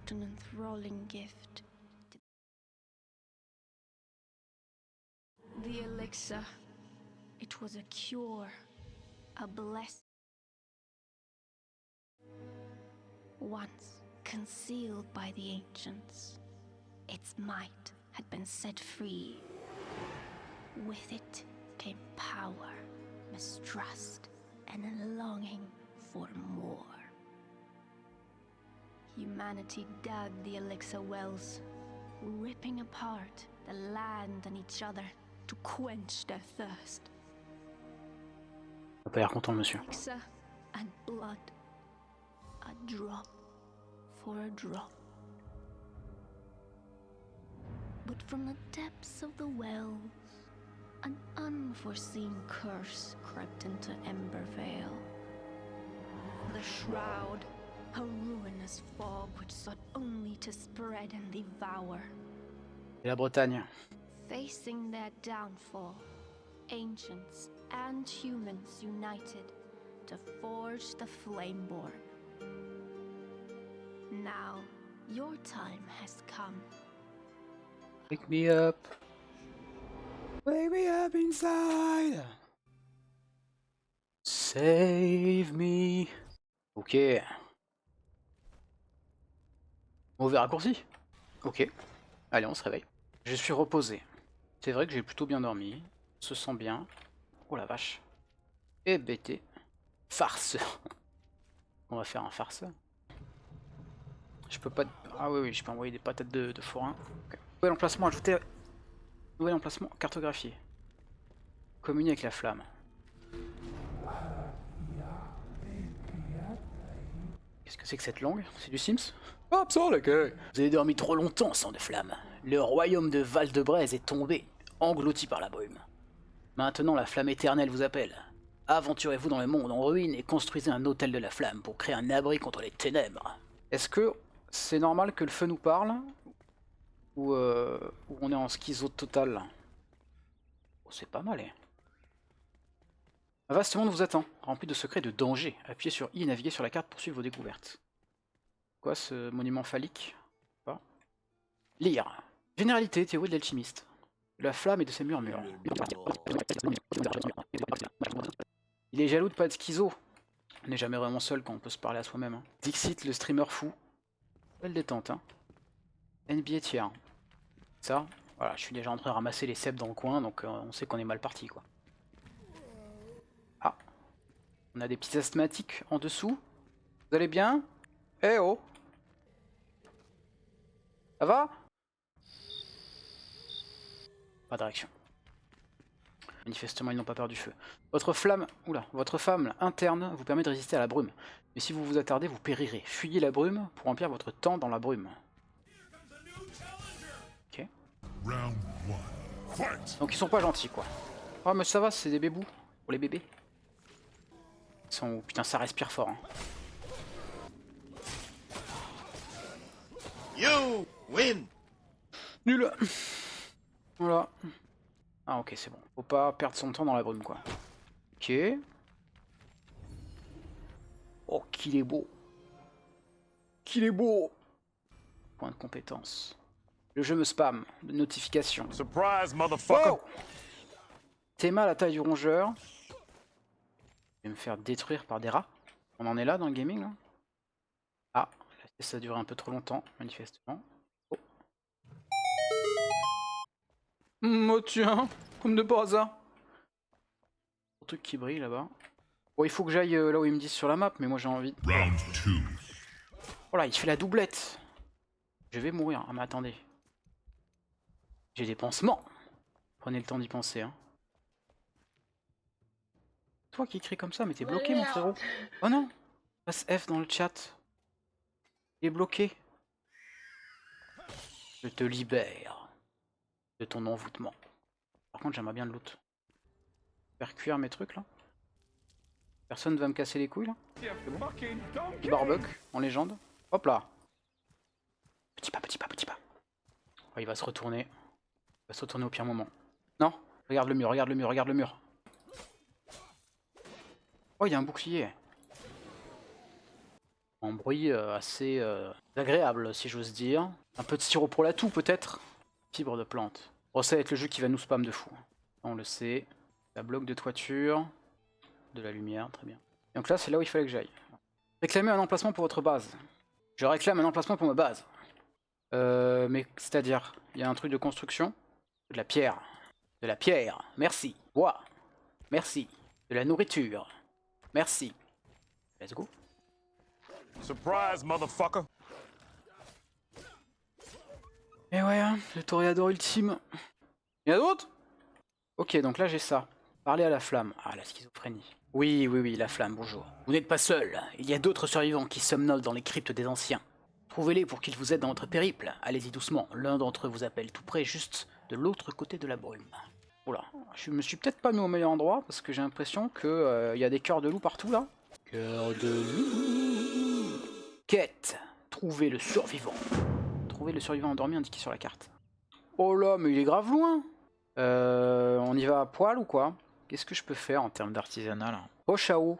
what an enthralling gift. The elixir. It was a cure, a blessing. Once concealed by the ancients, its might had been set free. With it came power, mistrust, and a longing for more. Humanity dug the elixir wells, ripping apart the land and each other to quench their thirst. On a pas l'air content, monsieur. Elixir and blood, a drop for a drop. But from the depths of the wells, an unforeseen curse crept into Embervale. The Shroud, a ruinous fog which sought only to spread and devour. Et la Bretagne. Facing their downfall, ancients and humans united to forge the Flameborn. Now, your time has come. Wake me up. Wake me up inside. Save me. Ok. Mauvais raccourci. Ok. Allez, on se réveille. Je suis reposé. C'est vrai que j'ai plutôt bien dormi. On se sent bien. Oh la vache. Et bêté. Farceur. On va faire un farceur. Je peux pas... Ah oui, je peux envoyer des patates de forain. Okay. Nouvel emplacement ajouté. Nouvel emplacement cartographié. Communier avec la flamme. Qu'est-ce que c'est que cette langue? C'est du Sims? Hop, ça, l'accueil. Vous avez dormi trop longtemps, sang de flamme. Le royaume de Val-de-Braise est tombé, englouti par la brume. Maintenant, la flamme éternelle vous appelle. Aventurez-vous dans le monde en ruine et construisez un hôtel de la flamme pour créer un abri contre les ténèbres. Est-ce que c'est normal que le feu nous parle? Ou on est en schizo total? Oh, c'est pas mal, hein. Un vaste monde vous attend, rempli de secrets et de dangers. Appuyez sur I et naviguez sur la carte pour suivre vos découvertes. Quoi ce monument phallique? Pas. Lire. Généralité, théorie de l'alchimiste. De la flamme et de ses murmures. Il est jaloux de pas être schizo. On n'est jamais vraiment seul quand on peut se parler à soi-même. Hein. Dixit, le streamer fou. Belle détente, hein. NBA tiers. Ça, voilà, je suis déjà en train de ramasser les cèpes dans le coin, donc on sait qu'on est mal parti, quoi. Ah. On a des petits asthmatiques en dessous. Vous allez bien? Eh oh! Ça va? Pas de réaction. Manifestement, ils n'ont pas peur du feu. Votre flamme interne vous permet de résister à la brume. Mais si vous vous attardez, vous périrez. Fuyez la brume pour remplir votre temps dans la brume. Ok. Donc ils sont pas gentils, quoi. Oh mais ça va, c'est des bébous. Pour les bébés. Ils sont... Putain, ça respire fort, hein. You win. Nul. Voilà. Ah ok, c'est bon. Faut pas perdre son temps dans la brume, quoi. Ok. Oh, qu'il est beau. Qu'il est beau. Point de compétence. Le jeu me spam de notifications. Surprise, motherfucker. Wow. Théma, la taille du rongeur. Je vais me faire détruire par des rats. On en est là dans le gaming, là. Ah, ça a duré un peu trop longtemps, manifestement. Oh. Oh tiens, comme de par hasard. Un truc qui brille là-bas. Bon, il faut que j'aille là où ils me disent sur la map, mais moi j'ai envie. Voilà, il fait la doublette. Je vais mourir. Ah mais attendez. J'ai des pansements. Prenez le temps d'y penser, hein. Toi qui crie comme ça, mais t'es bloqué, mon frérot. Oh non. Passe F dans le chat. Il est bloqué. Je te libère de ton envoûtement. Par contre, j'aimerais bien le loot. Faire cuire mes trucs là. Personne va me casser les couilles là. Petit barbecue en légende. Hop là. Petit pas, petit pas, petit pas. Oh, il va se retourner. Il va se retourner au pire moment. Non. Regarde le mur, regarde le mur, regarde le mur. Oh, il y a un bouclier. Un bruit assez agréable, si j'ose dire. Un peu de sirop pour la toux, peut-être. Fibre de plante. Bon, ça va être le jeu qui va nous spam de fou. On le sait. La bloc de toiture. De la lumière, très bien. Donc là, c'est là où il fallait que j'aille. Réclamez un emplacement pour votre base. Je réclame un emplacement pour ma base. Mais c'est-à-dire, il y a un truc de construction. De la pierre. De la pierre. Merci. Bois. Merci. De la nourriture. Merci. Let's go. Surprise, motherfucker. Et ouais, hein, le toréador ultime. Il y en a d'autres? Ok, donc là j'ai ça. Parler à la flamme. Ah, la schizophrénie. Oui, oui, oui, la flamme, bonjour. Vous n'êtes pas seul. Il y a d'autres survivants qui somnolent dans les cryptes des anciens. Trouvez-les pour qu'ils vous aident dans votre périple. Allez-y doucement. L'un d'entre eux vous appelle tout près, juste de l'autre côté de la brume. Oula, je me suis peut-être pas mis au meilleur endroit parce que j'ai l'impression que y a des cœurs de loup partout là. Cœur de loup. Quête. Trouver le survivant. Trouver le survivant endormi indiqué sur la carte. Oh là, mais il est grave loin. On y va à poil ou quoi? Qu'est-ce que je peux faire en termes d'artisanat là? Poche à eau,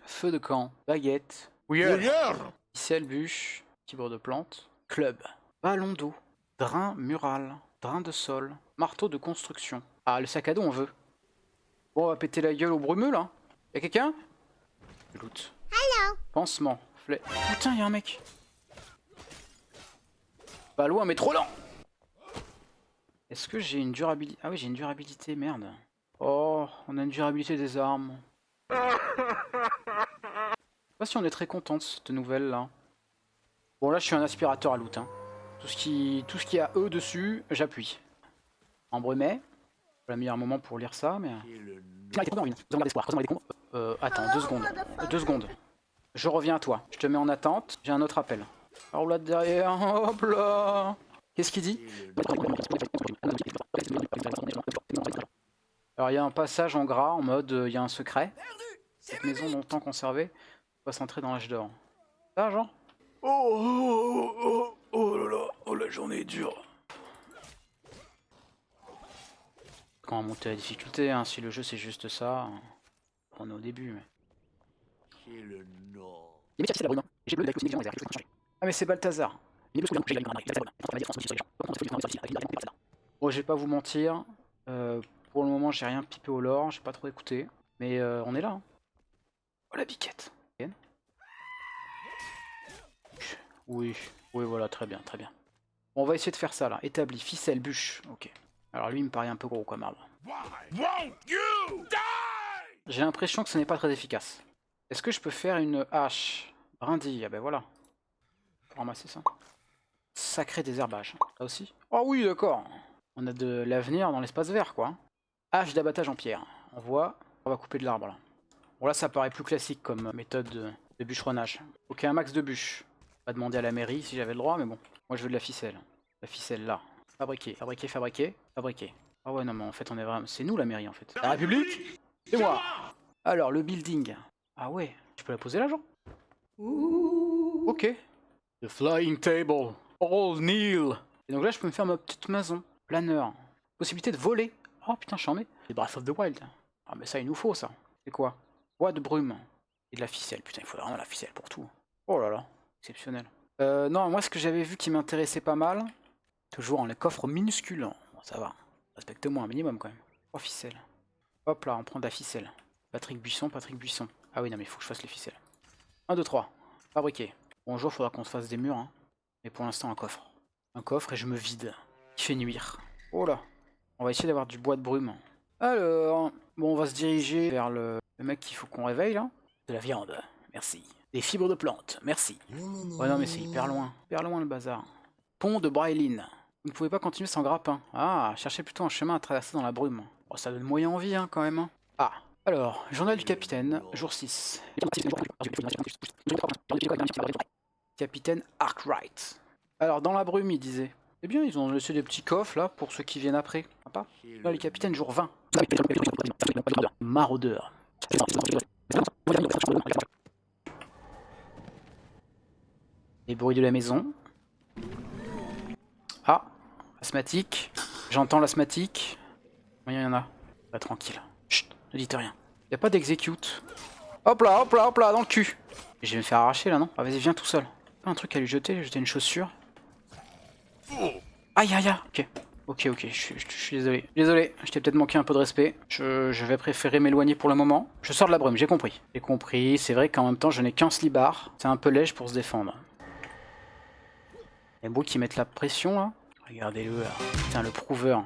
feu de camp, baguette, ficelle bûche, fibre de plante, club, ballon d'eau, drain mural, drain de sol, marteau de construction. Ah, le sac à dos on veut. Bon, on va péter la gueule au brumeux là. Y'a quelqu'un? Loot. Hello. Pansement. Putain, y'a un mec. Pas loin, mais trop lent. Est-ce que j'ai une durabilité? Ah oui, j'ai une durabilité, merde. Oh, on a une durabilité des armes. Je sais pas si on est très content de cette nouvelle là. Bon, là je suis un aspirateur à loot. Hein. Tout ce qui a E dessus, j'appuie. Embrumet. C'est le meilleur moment pour lire ça, mais. Attends, 2 secondes. 2 secondes. Je reviens à toi. Je te mets en attente. J'ai un autre appel. Alors là derrière, hop là. Qu'est-ce qu'il dit? Alors il y a un passage en gras en mode il y a un secret. Cette maison longtemps conservée va s'entrer dans l'âge d'or. Ça genre? Oh là là, oh la journée est dure. Quand on monte la difficulté, hein, si le jeu c'est juste ça, on est au début. Mais... Ah mais c'est Balthazar. Bon, je vais pas vous mentir. Pour le moment, j'ai rien pipé au lore, j'ai pas trop écouté. Mais on est là. Hein. Oh la biquette. Oui, oui, voilà, très bien, très bien. Bon, on va essayer de faire ça là. Établi, ficelle, bûche. Ok. Alors lui, il me paraît un peu gros comme arbre. J'ai l'impression que ce n'est pas très efficace. Est-ce que je peux faire une hache? Brindille, ah ben voilà. Pour ramasser ça. Sacré désherbage. Là aussi? Oh oui, d'accord. On a de l'avenir dans l'espace vert, quoi. Hache d'abattage en pierre. On voit, on va couper de l'arbre là. Bon là, ça paraît plus classique comme méthode de bûcheronnage. Ok, un max de bûches. Pas demander à la mairie si j'avais le droit, mais bon. Moi, je veux de la ficelle. La ficelle là. Fabriquer, fabriquer, fabriquer, fabriquer. Ah ouais, non, mais en fait, on est vraiment... C'est nous la mairie, en fait. La République? C'est moi. Alors, le building. Ah ouais, je peux la poser là, genre? Ok. The flying table. All kneel. Et donc là, je peux me faire ma petite maison. Planeur. Possibilité de voler. Oh putain, j'en mets. C'est Breath of the Wild. Ah mais ça, il nous faut, ça. C'est quoi? Bois de brume. Et de la ficelle. Putain, il faudrait vraiment la ficelle pour tout. Oh là là. Exceptionnel. Non, moi, ce que j'avais vu qui m'intéressait pas mal... Toujours en les coffres minuscules. Bon, ça va. Respecte-moi un minimum, quand même. 3 ficelles. Hop là, on prend de la ficelle. Patrick Buisson, Patrick Buisson. Ah oui, non, mais il faut que je fasse les ficelles. 1, 2, 3. Fabriquer. Bon, un jour, il faudra qu'on se fasse des murs. Hein. Mais pour l'instant, un coffre. Un coffre et je me vide. Il fait nuire. Oh là. On va essayer d'avoir du bois de brume. Alors, bon, on va se diriger vers le mec qu'il faut qu'on réveille, là. De la viande. Merci. Des fibres de plantes. Merci. Ouais, non, mais c'est hyper loin. Hyper loin, le bazar. Pont de Braeline. Vous ne pouvez pas continuer sans grappin. Ah, cherchez plutôt un chemin à traverser dans la brume. Oh, ça donne moyen envie, hein, quand même. Hein. Ah, alors, journal du capitaine, jour 6. Capitaine Arkwright. Alors, dans la brume, il disait. Eh bien, ils ont laissé des petits coffres, là, pour ceux qui viennent après. Sympa. Là, le capitaine, jour 20. Maraudeur. Les bruits de la maison. Ah, asthmatique. J'entends l'asthmatique. Il y en a. Bah, tranquille. Chut, ne dites rien. Y a pas d'execute. Hop là, dans le cul. Je vais me faire arracher là, non? Ah, vas-y, viens tout seul. Pas un truc à lui jeter une chaussure. Aïe, aïe, aïe. Ok. Ok, je suis désolé. Désolé, je t'ai peut-être manqué un peu de respect. Je vais préférer m'éloigner pour le moment. Je sors de la brume, j'ai compris. J'ai compris, c'est vrai qu'en même temps, je n'ai qu'un slibard. C'est un peu léger pour se défendre. Les bouts qui mettent la pression, là. Regardez-le, là. Putain, le prouveur.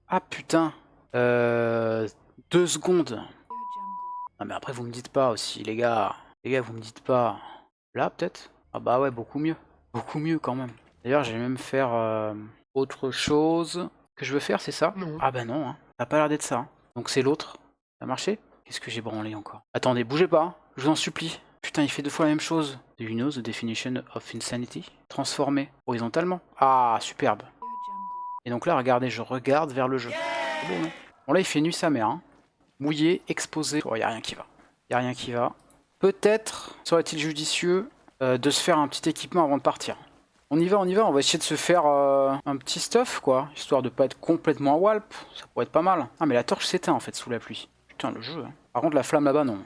Ah, putain. 2 secondes. Non, mais après, vous me dites pas aussi, les gars. Les gars, vous me dites pas. Là, peut-être? Ah bah ouais, beaucoup mieux. Beaucoup mieux, quand même. D'ailleurs, je vais même faire... autre chose que je veux faire, c'est ça? Non. Ah bah non, hein. Ça a pas l'air d'être ça. Hein. Donc c'est l'autre. Ça a marché? Qu'est-ce que j'ai branlé encore? Attendez, bougez pas, hein. Je vous en supplie. Putain, il fait 2 fois la même chose. Do you know the definition of insanity? Transformer horizontalement. Ah, superbe. Et donc là, regardez, je regarde vers le jeu. C'est beau, non? Bon là, il fait nuit sa mère. Hein. Mouillé, exposé. Oh, y a rien qui va. Y a rien qui va. Peut-être serait-il judicieux de se faire un petit équipement avant de partir. On y va, on va essayer de se faire un petit stuff, quoi, histoire de pas être complètement à walp, ça pourrait être pas mal. Ah, mais la torche s'éteint, en fait, sous la pluie. Putain, le jeu, hein. Par contre, la flamme là-bas, non.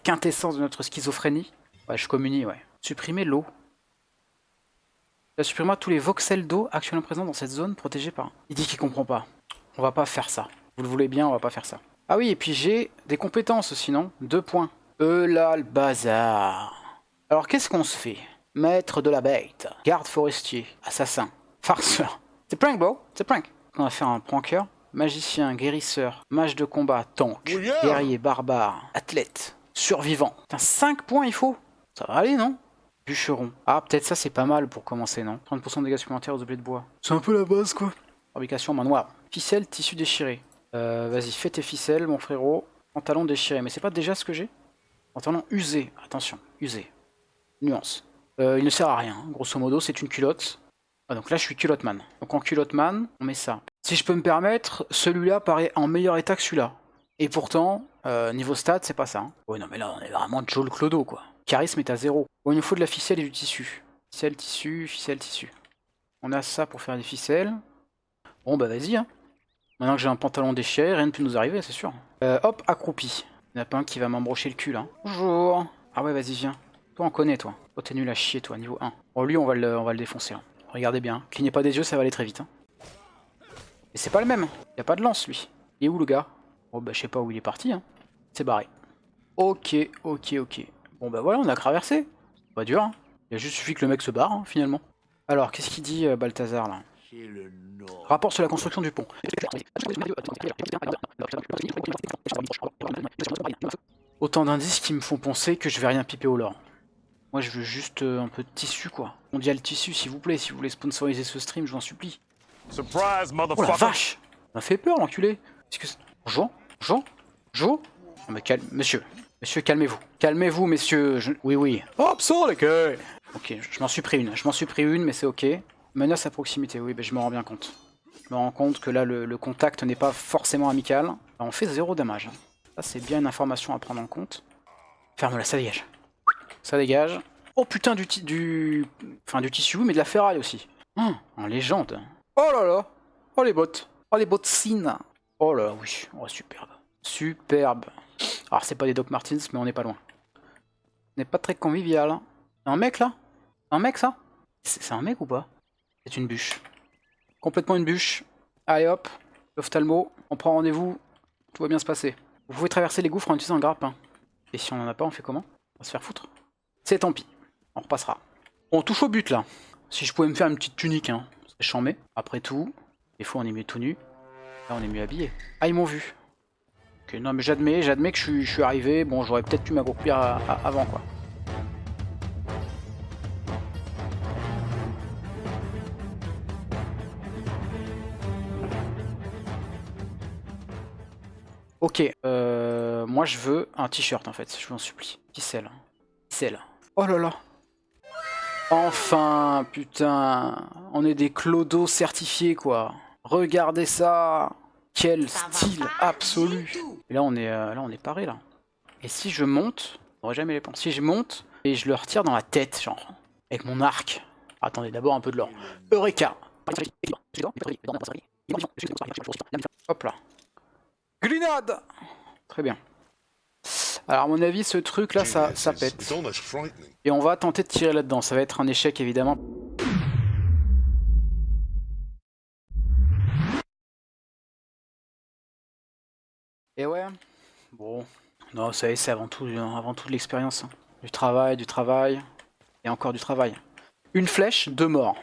Quintessence de notre schizophrénie. Ouais, je communie, ouais. Supprimer l'eau. Supprimez tous les voxels d'eau actuellement présents dans cette zone protégée par... Il dit qu'il comprend pas. On va pas faire ça. Vous le voulez bien, on va pas faire ça. Ah oui, et puis j'ai des compétences aussi, non? 2 points. Là, le bazar. Alors, qu'est-ce qu'on se fait? Maître de la bête, garde forestier, assassin, farceur. C'est prank, bro, c'est prank. On va faire un pranker. Magicien, guérisseur, mage de combat, tank, guerrier, barbare, athlète, survivant. Putain, 5 points il faut. Ça va aller, non? Bûcheron. Ah, peut-être ça c'est pas mal pour commencer, non? 30% de dégâts supplémentaires aux objets de bois. C'est un peu la base, quoi. Fabrication main noire. Ficelle, tissu déchiré. Vas-y, fais tes ficelles, mon frérot. Pantalon déchiré. Mais c'est pas déjà ce que j'ai? Pantalon usé. Attention, usé. Nuance. Il ne sert à rien, grosso modo, c'est une culotte. Ah, donc là, je suis culotte man. Donc en culotte man, on met ça. Si je peux me permettre, celui-là paraît en meilleur état que celui-là. Et pourtant, niveau stats, c'est pas ça. Hein. Ouais, non, mais là, on est vraiment Joe le Clodo, quoi. Charisme est à 0. Bon, il nous faut de la ficelle et du tissu. Ficelle, tissu, ficelle, tissu. On a ça pour faire des ficelles. Bon, bah vas-y, hein. Maintenant que j'ai un pantalon déchiré, rien ne peut nous arriver, c'est sûr. Hop, accroupi. Il n'y en a pas un qui va m'embrocher le cul, là. Bonjour. Ah ouais, vas-y, viens. Toi, on connaît, toi. Toi, t'es nul à chier, toi, niveau 1. Bon, lui, on va le défoncer. Hein. Regardez bien. Clignez pas des yeux, ça va aller très vite. Hein. Et c'est pas le même. Il a pas de lance, lui. Il est où, le gars? Oh, bah, je sais pas où il est parti. Hein. C'est barré. Ok. Bon, bah voilà, on a traversé. C'est pas dur. Hein. Il a juste suffi que le mec se barre, hein, finalement. Alors, qu'est-ce qu'il dit, Balthazar, là? Rapport sur la construction du pont. Autant d'indices qui me font penser que je vais rien piper au lore. Moi je veux juste un peu de tissu quoi. Mondial tissu s'il vous plaît, si vous voulez sponsoriser ce stream, je vous en supplie. Surprise, Oh la motherfucker! vache! Ça m'a fait peur l'enculé. Bonjour? Non mais monsieur, calmez-vous. Calmez-vous messieurs. Oui. Hop ça les gars! Ok, je m'en suis pris une, mais c'est ok. Menace à proximité, oui, ben je me rends bien compte. Je me rends compte que là le contact n'est pas forcément amical. On fait 0 damage. Ça c'est bien une information à prendre en compte. Ferme-la, ça dégage. Ça dégage. Oh putain du tissu, mais de la ferraille aussi. En légende. Oh là là. Oh les bottes. Oh les bottines. Oh là oui. Oh superbe. Superbe. Alors c'est pas des Doc Martens, mais on n'est pas loin. On n'est pas très convivial. Hein. C'est un mec là? Un mec ça? C'est un mec ou pas? C'est une bûche. Complètement une bûche. Allez hop. L'ophtalmo. On prend rendez-vous. Tout va bien se passer. Vous pouvez traverser les gouffres en utilisant un grappin. Et si on en a pas, on fait comment? On va se faire foutre. C'est tant pis. On repassera. On touche au but là. Si je pouvais me faire une petite tunique, hein, c'est chambé. Après tout, des fois on est mieux tout nu. Là on est mieux habillé. Ah ils m'ont vu. Ok, non mais j'admets que je suis arrivé. Bon j'aurais peut-être pu m'accroupir avant quoi. Ok, moi je veux un t-shirt en fait, je vous en supplie. Ficelle. Oh là là. Enfin, putain, on est des clodos certifiés quoi. Regardez ça. Quel style absolu. Et là on est paré là. Et si je monte, j'aurais jamais les plans. Si je monte et je le retire dans la tête, genre, avec mon arc. Attendez, d'abord un peu de l'or. Eureka. Hop là. Grenade. Très bien. Alors à mon avis, ce truc là, ça pète. It's almost frightening. Et on va tenter de tirer là-dedans. Ça va être un échec évidemment. Et ouais, bon. Non, vous savez, c'est avant tout de l'expérience. Hein. Du travail, et encore du travail. Une flèche, 2 morts.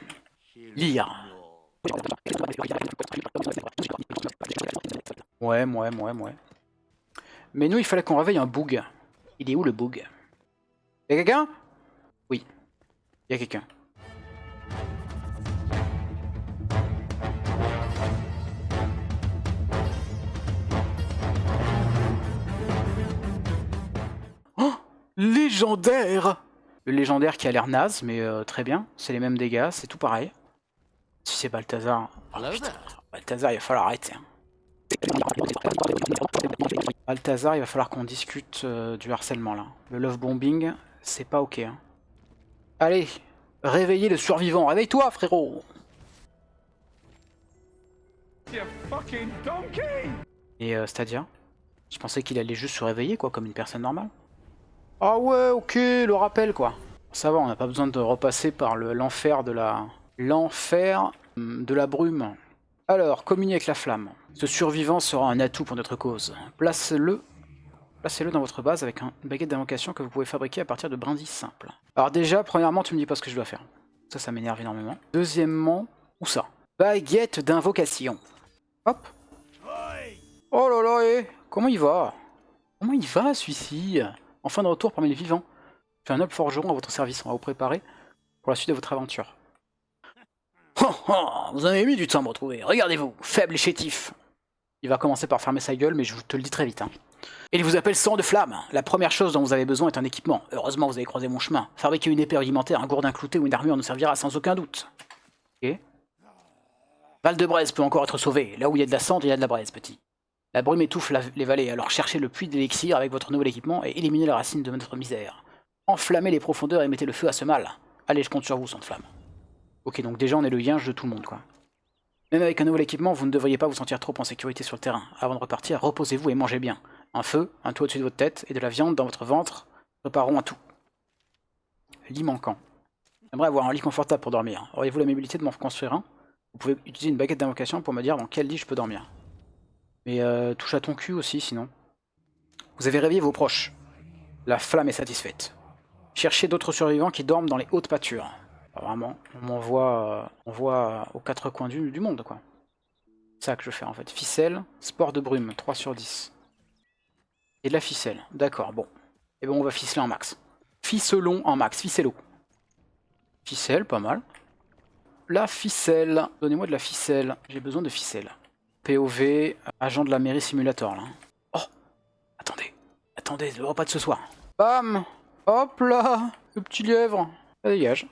Lire. Ouais. Mais nous, il fallait qu'on réveille un bug. Il est où le bug? Y'a quelqu'un? Oui. Y'a quelqu'un. Oh! Légendaire! Le légendaire qui a l'air naze, mais très bien. C'est les mêmes dégâts, c'est tout pareil. Si c'est Balthazar... Oh, putain. Balthazar, il va falloir arrêter. Hein. Balthazar, il va falloir qu'on discute du harcèlement là. Le love bombing, c'est pas ok. Hein. Allez, réveillez le survivant. Réveille-toi, frérot. Et c'est-à-dire, je pensais qu'il allait juste se réveiller, quoi, comme une personne normale. Ah ouais, ok, le rappel, quoi. Ça va, on n'a pas besoin de repasser par l'enfer de la... L'enfer de la brume. Alors, communier avec la flamme. Ce survivant sera un atout pour notre cause. Placez-le dans votre base avec une baguette d'invocation que vous pouvez fabriquer à partir de brindilles simples. Alors déjà, premièrement, tu me dis pas ce que je dois faire. Ça m'énerve énormément. Deuxièmement, où ça? Baguette d'invocation. Hop. Oh là là, comment il va? Comment il va, celui-ci? En fin de retour parmi les vivants. J'ai un noble forgeron à votre service. On va vous préparer pour la suite de votre aventure. Oh, oh, vous avez mis du temps à me retrouver. Regardez-vous, faible et chétif. Il va commencer par fermer sa gueule, mais je te le dis très vite. Hein. Il vous appelle sang de flamme. La première chose dont vous avez besoin est un équipement. Heureusement, vous avez croisé mon chemin. Fabriquer une épée rudimentaire, un gourdin clouté ou une armure nous servira sans aucun doute. Ok. Val de Braise peut encore être sauvé. Là où il y a de la cendre, il y a de la braise, petit. La brume étouffe les vallées, alors cherchez le puits d'élixir avec votre nouvel équipement et éliminez la racine de notre misère. Enflammez les profondeurs et mettez le feu à ce mal. Allez, je compte sur vous, sang de flamme. Ok, donc déjà on est le yinche de tout le monde, quoi. Même avec un nouvel équipement, vous ne devriez pas vous sentir trop en sécurité sur le terrain. Avant de repartir, reposez-vous et mangez bien. Un feu, un toit au-dessus de votre tête et de la viande dans votre ventre prépareront à tout. Lit manquant. J'aimerais avoir un lit confortable pour dormir. Auriez-vous la mobilité de m'en construire un? Vous pouvez utiliser une baguette d'invocation pour me dire dans quel lit je peux dormir. Mais touche à ton cul aussi, sinon. Vous avez réveillé vos proches. La flamme est satisfaite. Cherchez d'autres survivants qui dorment dans les hautes pâtures. Vraiment, on m'envoie aux quatre coins du monde, quoi. C'est ça que je fais, en fait. Ficelle, sport de brume, 3 sur 10. Et de la ficelle, d'accord, bon. Et bon, on va ficeler en max. Ficelons en max, ficello. Ficelle, pas mal. La ficelle, donnez-moi de la ficelle. J'ai besoin de ficelle. POV, agent de la mairie simulator, là. Oh, attendez, le repas de ce soir. Bam, hop là, le petit lièvre, ça dégage.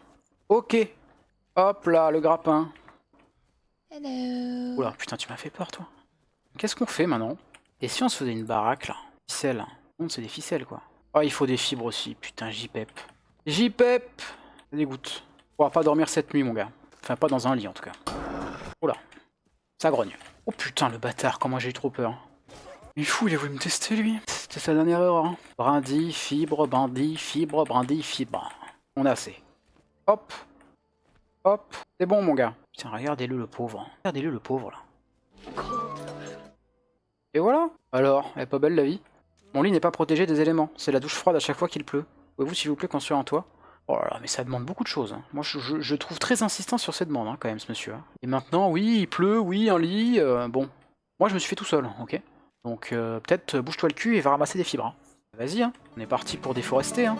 Ok, hop là, le grappin. Hello. Oula, putain, tu m'as fait peur, toi. Qu'est-ce qu'on fait maintenant? Et si on se faisait une baraque, là? Ficelle. Non, c'est des ficelles, quoi. Oh, il faut des fibres aussi, putain, JPEP. JPEP. Ça dégoûte. On pourra pas dormir cette nuit, mon gars. Enfin, pas dans un lit, en tout cas. Oula, ça grogne. Oh putain, le bâtard, comment j'ai eu trop peur. Il est fou, il a voulu me tester, lui. C'était sa dernière erreur. Hein. Brindille, fibre, brindille, fibre, brindille, fibre. On a assez. Hop. Hop. C'est bon, mon gars. Putain, regardez-le, le pauvre. Regardez-le, le pauvre, là. Et voilà. Alors, elle est pas belle, la vie? Mon lit n'est pas protégé des éléments. C'est la douche froide à chaque fois qu'il pleut. Pouvez-vous, s'il vous plaît, construire un toit? Oh là là, mais ça demande beaucoup de choses. Hein. Moi, je trouve très insistant sur ces demandes, hein, quand même, ce monsieur. Hein. Et maintenant, oui, il pleut, oui, un lit. Bon. Moi, je me suis fait tout seul, ok? Donc, peut-être, bouge-toi le cul et va ramasser des fibres. Hein. Vas-y, hein. On est parti pour déforester, hein.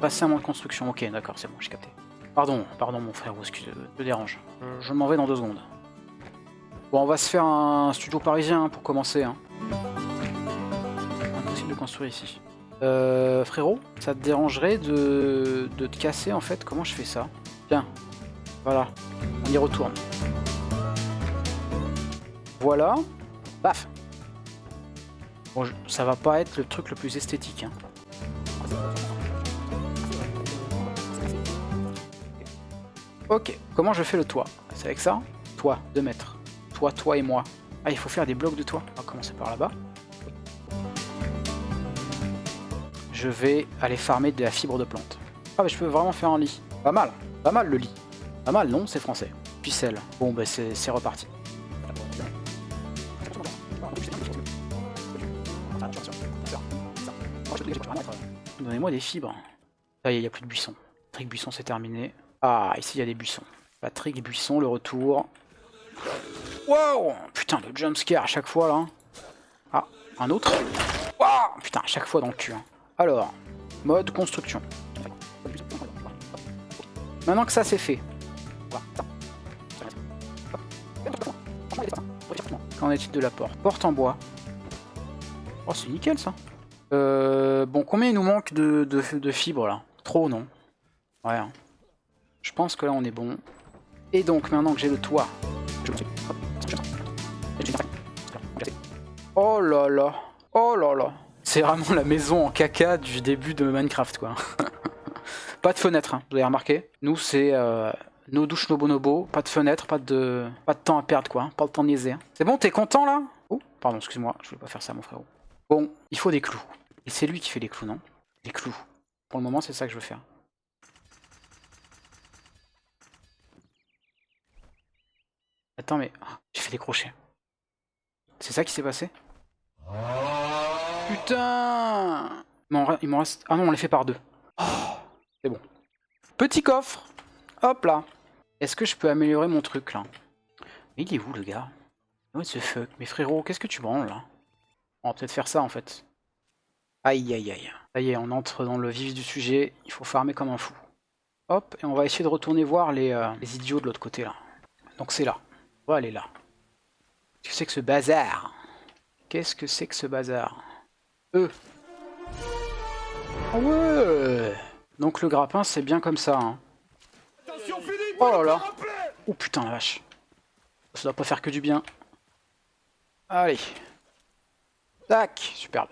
Passer un moment de construction, ok, d'accord, c'est bon, j'ai capté. Pardon, mon frère, excuse, je te dérange. Je m'en vais dans 2 secondes. Bon, on va se faire un studio parisien hein, pour commencer. Hein. Impossible de construire ici. Frérot, ça te dérangerait de te casser en fait? Comment je fais ça? Tiens, voilà, on y retourne. Voilà, paf. Bon, ça va pas être le truc le plus esthétique. Hein. Ok, comment je fais le toit? C'est avec ça? Toit, 2 mètres. Toi et moi. Ah, il faut faire des blocs de toit. On va commencer par là-bas. Je vais aller farmer de la fibre de plante. Ah, mais je peux vraiment faire un lit. Pas mal le lit. Pas mal, non? C'est français. Pucelle. Bon, bah c'est reparti. Donnez-moi des fibres. Ça y est, il n'y a plus de buissons. Trick buisson, c'est terminé. Ah, ici, il y a des buissons. Patrick Buisson, le retour. Wow! Putain, le jumpscare à chaque fois, là. Ah, un autre. Wow! Putain, à chaque fois dans le cul. Hein. Alors, mode construction. Maintenant que ça, c'est fait. Qu'en est-il de la porte? Porte en bois. Oh, c'est nickel, ça. Bon, combien il nous manque de fibres, là? Trop, non? Ouais. Hein. Je pense que là, on est bon. Et donc, maintenant que j'ai le toit... Oh là là. Oh là là. C'est vraiment la maison en caca du début de Minecraft, quoi. Pas de fenêtre, hein, vous avez remarqué. Nous, c'est nos douches nobo, pas de fenêtre, pas de temps à perdre, quoi. Pas le temps de niaiser. Hein. C'est bon, t'es content, là? Oh, pardon, excuse-moi, je voulais pas faire ça, mon frérot. Bon, il faut des clous. Et c'est lui qui fait les clous, non? Les clous. Pour le moment, c'est ça que je veux faire. Attends, mais... Oh, j'ai fait des crochets. C'est ça qui s'est passé? Putain! Il m'en reste... Ah non, on les fait par deux. Oh, c'est bon. Petit coffre. Hop là. Est-ce que je peux améliorer mon truc, là? Mais il est où, le gars? What the fuck? Mais frérot, qu'est-ce que tu branles, là? On va peut-être faire ça, en fait. Aïe, aïe, aïe. Ça y est, on entre dans le vif du sujet. Il faut farmer comme un fou. Hop, et on va essayer de retourner voir les idiots de l'autre côté, là. Donc c'est là. On va aller là. Qu'est-ce que c'est que ce bazar? Qu'est-ce que c'est que ce bazar? Ah ouais. Donc le grappin, c'est bien comme ça. Hein. Oh là là. Oh putain la vache. Ça doit pas faire que du bien. Allez. Tac. Superbe.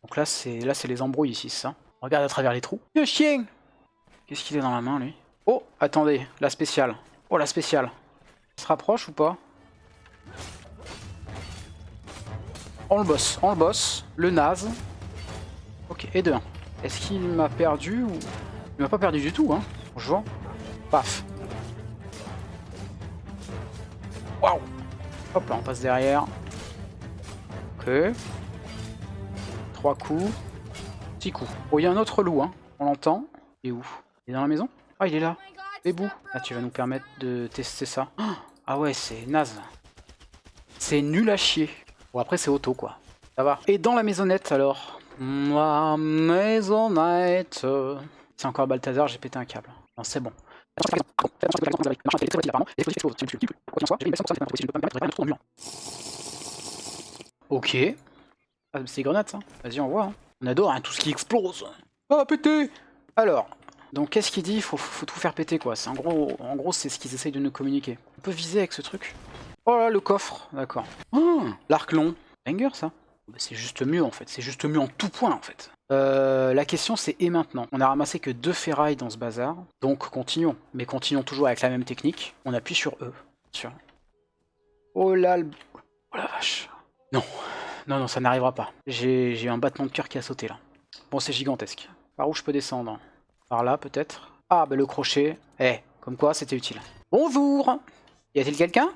Donc là, c'est les embrouilles ici, c'est ça. Regarde à travers les trous. Le chien. Qu'est-ce qu'il a dans la main, lui? Oh, attendez. La spéciale. Oh, la spéciale. Il se rapproche ou pas? On le bosse, le naze. Ok, et de 1. Est-ce qu'il m'a perdu ou... Il m'a pas perdu du tout, hein, franchement. Paf. Waouh. Hop là, on passe derrière. Ok. 3 coups. 6 coups. Oh, il y a un autre loup, hein. On l'entend. Il est où? Il est dans la maison? Ah, il est là. Bébou. Ah, tu vas nous permettre de tester ça. Ah ouais, c'est naze. C'est nul à chier. Bon, après, c'est auto, quoi. Ça va. Et dans la maisonnette, alors? Ma maisonnette. C'est encore Balthazar, j'ai pété un câble. Non, c'est bon. Ok. Ah, c'est grenade, ça. Vas-y, on voit. Hein. On adore hein, tout ce qui explose. Ah, pété. Alors, donc qu'est-ce qu'il dit? Il faut tout faire péter, quoi. En gros, c'est ce qu'ils essayent de nous communiquer. On peut viser avec ce truc. Oh là, le coffre. D'accord. Oh, l'arc long. Banger, ça. C'est juste mieux, en fait. C'est juste mieux en tout point, en fait. La question, c'est et maintenant? On a ramassé que 2 ferrailles dans ce bazar. Donc, continuons. Mais continuons toujours avec la même technique. On appuie sur E. Sur... Oh là, oh la vache. Non. Non, ça n'arrivera pas. J'ai un battement de cœur qui a sauté, là. Bon, c'est gigantesque. Par où je peux descendre? Par là, peut-être? Ah, bah le crochet. Comme quoi, c'était utile. Bonjour! Y a-t-il quelqu'un?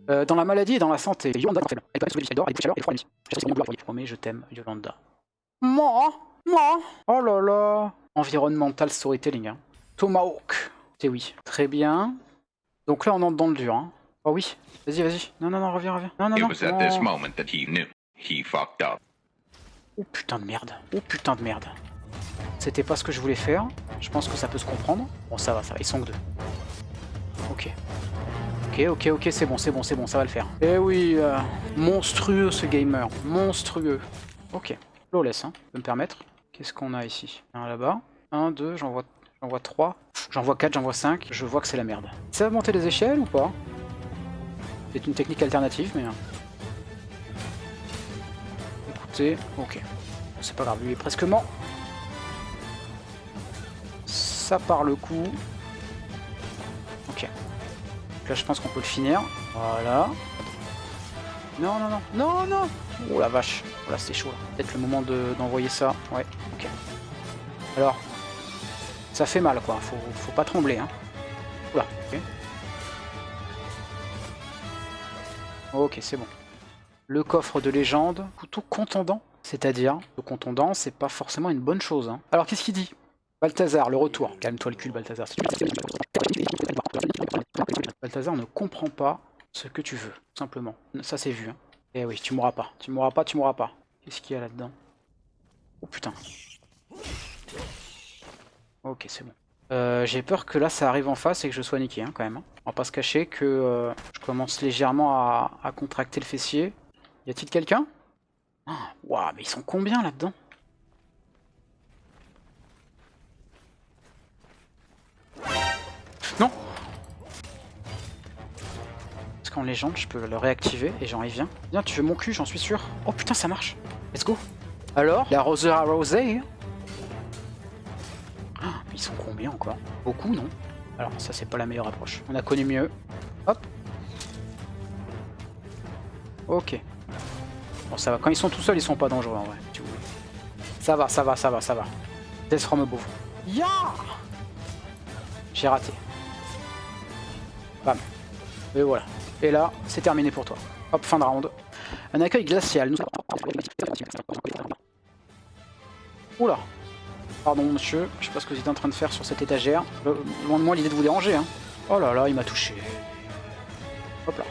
Dans la maladie et dans la santé. Yolanda est faible. Elle peut sauver les d'or, elle est chaleur et froid. Je promets, je t'aime, Yolanda. Moi. Oh là là. Environnemental storytelling. Hein. Tomahawk. C'est oui. Très bien. Donc là, on entre dans le dur. Hein. Oh oui. Vas-y. Non, reviens. Non. It was at this moment that he knew he fucked up. Oh putain de merde. C'était pas ce que je voulais faire. Je pense que ça peut se comprendre. Bon, ça va. Ils sont que 2. Ok, c'est bon, ça va le faire. Eh oui, monstrueux ce gamer, monstrueux. Ok, flawless, hein, je peux me permettre. Qu'est-ce qu'on a ici? Un là-bas, 1, 2, j'en vois 3, j'en vois 4, j'en vois 5, je vois que c'est la merde. Ça va monter les échelles ou pas? C'est une technique alternative, mais... Écoutez, ok, c'est pas grave, lui est presque mort. Ça part le coup. Ok. Donc là, je pense qu'on peut le finir. Voilà. Non, non, non. Non, non. Oh la vache. Oh là, c'est chaud. Peut-être le moment d'envoyer ça. Ouais, ok. Alors, ça fait mal, quoi. Faut pas trembler, hein. Oula, ok. Ok, c'est bon. Le coffre de légende. Couteau contondant. C'est-à-dire, le contondant, c'est pas forcément une bonne chose, hein. Alors, qu'est-ce qu'il dit? Balthazar, le retour. Calme-toi le cul, Balthazar. Balthazar ne comprend pas ce que tu veux, tout simplement. Ça, c'est vu, hein. Eh oui, tu mourras pas. Tu mourras pas, tu mourras pas. Qu'est-ce qu'il y a là-dedans? Oh putain. Ok, c'est bon. J'ai peur que là, ça arrive en face et que je sois niqué, hein, quand même. Hein. On va pas se cacher que je commence légèrement à contracter le fessier. Y a-t-il quelqu'un? Waouh, mais ils sont combien là-dedans? Non! Parce qu'en légende, je peux le réactiver et j'en reviens. Viens, tu veux mon cul, j'en suis sûr. Oh putain, ça marche. Let's go. Alors, la roseur arrosée. Ils sont combien encore? Beaucoup, non? Alors, ça, c'est pas la meilleure approche. On a connu mieux. Hop. Ok. Bon, ça va. Quand ils sont tout seuls, ils sont pas dangereux, en vrai. Tu vois. Ça va, ça va, ça va, ça va. Death from above. Ya! J'ai raté. Bam. Et voilà. Et là, c'est terminé pour toi. Hop, fin de round. Un accueil glacial. Oula. Pardon monsieur, je sais pas ce que vous êtes en train de faire sur cette étagère. Loin de moi l'idée de vous déranger, hein. Oh là là, il m'a touché. Hop là.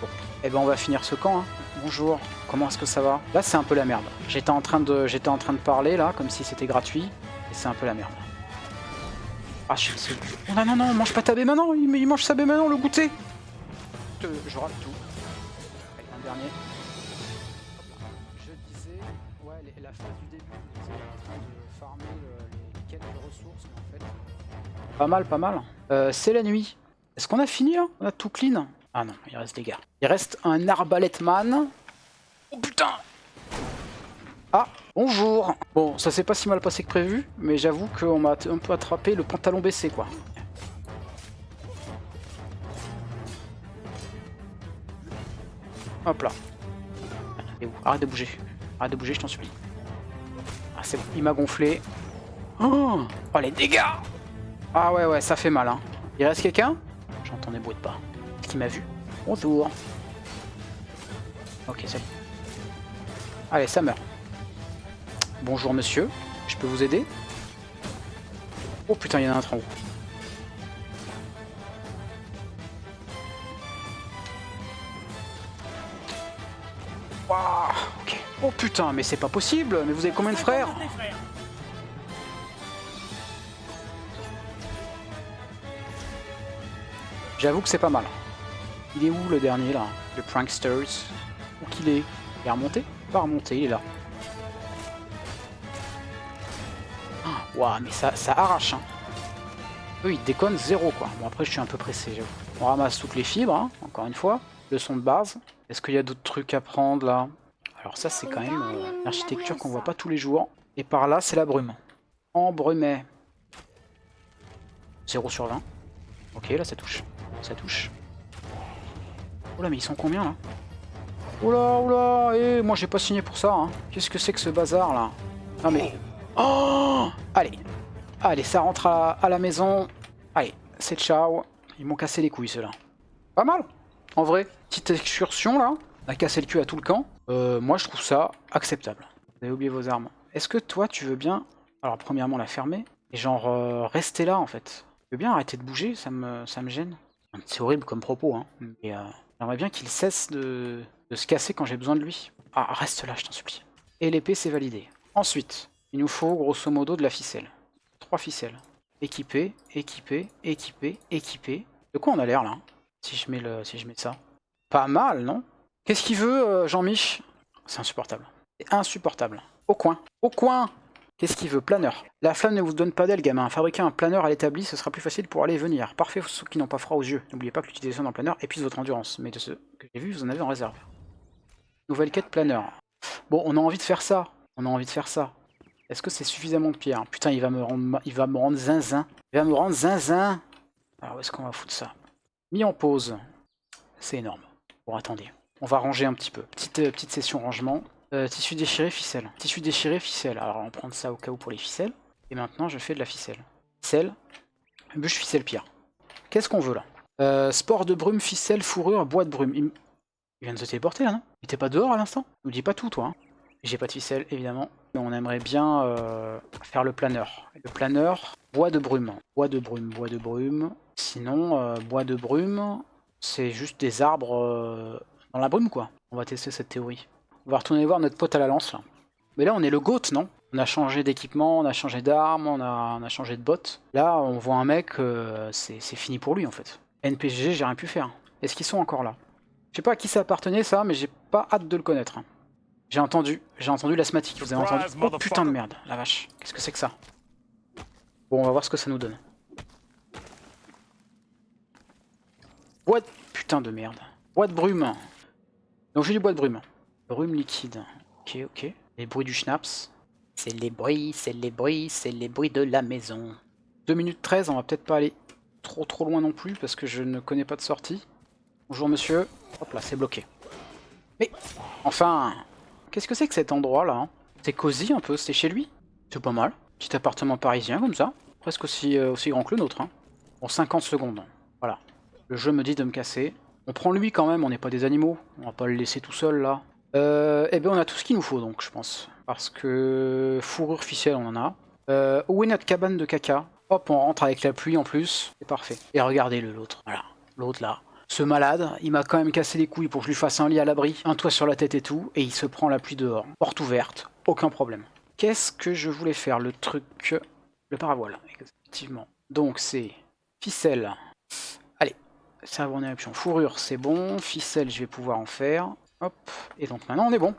Bon. Eh ben on va finir ce camp, hein. Bonjour, comment est-ce que ça va? Là c'est un peu la merde. J'étais en train de parler là, comme si c'était gratuit. Et c'est un peu la merde. Ah je suis... Oh non non non, mange pas ta baie maintenant, il mange sa baie maintenant, le goûter. Je rate tout. Allez, un dernier. Je disais, ouais, la phase du début, on était en train de farmer les quêtes de ressources, mais en fait... Pas mal, pas mal. C'est la nuit. Est-ce qu'on a fini là? On a tout clean? Ah non, il reste des gars. Il reste un arbalète-man. Oh putain! Ah, bonjour! Bon, ça s'est pas si mal passé que prévu, mais j'avoue qu'on m'a un peu attrapé le pantalon baissé, quoi. Hop là. Et où? Arrête de bouger. Arrête de bouger, je t'en supplie. Ah, c'est bon, il m'a gonflé. Oh, les dégâts! Ah ouais, ouais, ça fait mal, hein. Il reste quelqu'un? J'entends des bruits de pas. Est-ce qu'il m'a vu? Bonjour. Ok, salut. Allez, ça meurt. Bonjour monsieur, je peux vous aider? Oh putain, il y en a un en haut. Waouh, ok. Oh putain, mais c'est pas possible. Mais vous avez combien de frères? J'avoue que c'est pas mal. Il est où le dernier là? Le Pranksters? Où qu'il est? Il est remonté? Pas remonté, il est là. Waouh, mais ça arrache, hein. Eux, ils déconnent zéro, quoi. Bon, après, je suis un peu pressé, j'avoue. On ramasse toutes les fibres, hein, encore une fois. Leçon de base. Est-ce qu'il y a d'autres trucs à prendre, là? Alors ça, c'est quand même une architecture qu'on voit pas tous les jours. Et par là, c'est la brume. Embrumet. 0 sur 20. Ok, là, ça touche. Ça touche. Oh là, mais ils sont combien, là? Oula, oula, et moi, j'ai pas signé pour ça, hein. Qu'est-ce que c'est que ce bazar, là? Non, mais... Oh! Allez, allez, ça rentre à la maison. Allez, c'est ciao. Ils m'ont cassé les couilles, ceux-là. Pas mal, en vrai. Petite excursion, là. On a cassé le cul à tout le camp. Moi, je trouve ça acceptable. Vous avez oublié vos armes. Est-ce que toi, tu veux bien... Alors, premièrement, la fermer. Et genre, rester là, en fait. Tu veux bien arrêter de bouger? Ça me gêne. C'est horrible comme propos, hein. Mais j'aimerais bien qu'il cesse de se casser quand j'ai besoin de lui. Ah, reste là, je t'en supplie. Et l'épée, c'est validé. Ensuite... Il nous faut grosso modo de la ficelle. 3 ficelles. Équipé, équipé, équipé, équipé. De quoi on a l'air là? Si je mets ça. Pas mal, non? Qu'est-ce qu'il veut, Jean-Mich? C'est insupportable. C'est insupportable. Au coin. Au coin! Qu'est-ce qu'il veut? Planeur. La flamme ne vous donne pas d'aile, gamin. Fabriquer un planeur à l'établi, ce sera plus facile pour aller et venir. Parfait pour ceux qui n'ont pas froid aux yeux. N'oubliez pas que l'utilisation d'un planeur épuise votre endurance. Mais de ceux que j'ai vus, vous en avez en réserve. Nouvelle quête planeur. Bon, on a envie de faire ça. On a envie de faire ça. Est-ce que c'est suffisamment de pierre? Putain, il va me rendre zinzin. Il va me rendre zinzin. Alors, où est-ce qu'on va foutre ça? Mis en pause. C'est énorme. Bon, attendez. On va ranger un petit peu. Petite session rangement. Tissu déchiré, ficelle. Tissu déchiré, ficelle. Alors, on va prendre ça au cas où pour les ficelles. Et maintenant, je fais de la ficelle. Ficelle. Bûche, ficelle, pierre. Qu'est-ce qu'on veut là? Sport de brume, ficelle, fourrure, bois de brume. Il vient de se téléporter là, non? Il était pas dehors à l'instant? Nous dis pas tout, toi. Hein. J'ai pas de ficelle, évidemment. Mais on aimerait bien faire le planeur. Le planeur, bois de brume. Bois de brume, bois de brume. Sinon, bois de brume, c'est juste des arbres dans la brume, quoi. On va tester cette théorie. On va retourner voir notre pote à la lance, là. Mais là, on est le GOAT, non? On a changé d'équipement, on a changé d'armes, on a changé de bottes. Là, on voit un mec, c'est fini pour lui, en fait. NPG, j'ai rien pu faire. Est-ce qu'ils sont encore là? Je sais pas à qui ça appartenait, ça, mais j'ai pas hâte de le connaître. J'ai entendu l'asthmatique, vous avez entendu? Oh putain de merde, la vache. Qu'est-ce que c'est que ça? Bon, on va voir ce que ça nous donne. Bois de... Putain de merde. Bois de brume. Donc j'ai du bois de brume. Brume liquide. Ok, ok. Les bruits du schnapps. C'est les bruits, c'est les bruits, c'est les bruits de la maison. 2 minutes 13, on va peut-être pas aller trop loin non plus parce que je ne connais pas de sortie. Bonjour monsieur. Hop là, c'est bloqué. Mais, enfin, qu'est-ce que c'est que cet endroit là? C'est cosy un peu, c'est chez lui. C'est pas mal. Petit appartement parisien comme ça. Presque aussi grand que le nôtre. Hein. Bon, 50 secondes. Voilà. Le jeu me dit de me casser. On prend lui quand même, on n'est pas des animaux. On va pas le laisser tout seul là. Eh bien on a tout ce qu'il nous faut donc je pense. Parce que fourrure ficelle on en a. Où est notre cabane de caca? Hop, on rentre avec la pluie en plus. C'est parfait. Et regardez l'autre. Voilà. L'autre là. Ce malade, il m'a quand même cassé les couilles pour que je lui fasse un lit à l'abri, un toit sur la tête et tout, et il se prend la pluie dehors. Porte ouverte, aucun problème. Qu'est-ce que je voulais faire? Le truc... Le paravoile, effectivement. Donc c'est ficelle. Allez, cerveau en éruption. Fourrure, c'est bon. Ficelle, je vais pouvoir en faire. Hop, et donc maintenant on est bon.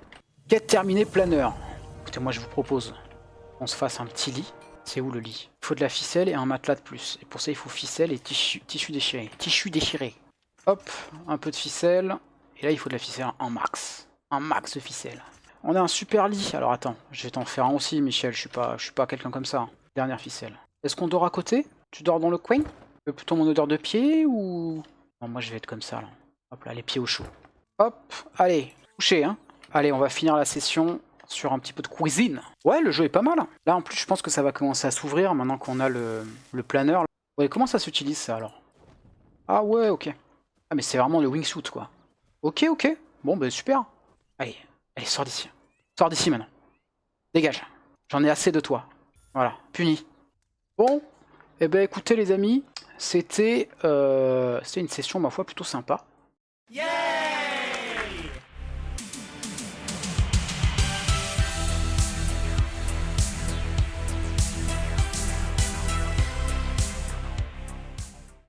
Quête terminée, planeur. Écoutez, moi je vous propose qu'on se fasse un petit lit. C'est où le lit? Il faut de la ficelle et un matelas de plus. Et pour ça il faut ficelle et tissu déchiré. Tissu déchiré. Hop, un peu de ficelle. Et là, il faut de la ficelle en max. Un max de ficelle. On a un super lit. Alors attends, je vais t'en faire un aussi, Michel. Je suis pas quelqu'un comme ça. Dernière ficelle. Est-ce qu'on dort à côté? Tu dors dans le coin? Plutôt mon odeur de pied ou... Non, moi, je vais être comme ça, là. Hop là, les pieds au chaud. Hop, allez, coucher, hein. Allez, on va finir la session sur un petit peu de cuisine. Ouais, le jeu est pas mal. Là, en plus, je pense que ça va commencer à s'ouvrir maintenant qu'on a le planeur. Ouais, comment ça s'utilise, ça, alors? Ah ouais, ok. Ah mais c'est vraiment le wingsuit quoi. Ok, ok. Bon bah super. Allez, allez, sors d'ici. Sors d'ici maintenant. Dégage. J'en ai assez de toi. Voilà, puni. Bon, eh ben écoutez les amis, c'était une session ma foi plutôt sympa. Yeah.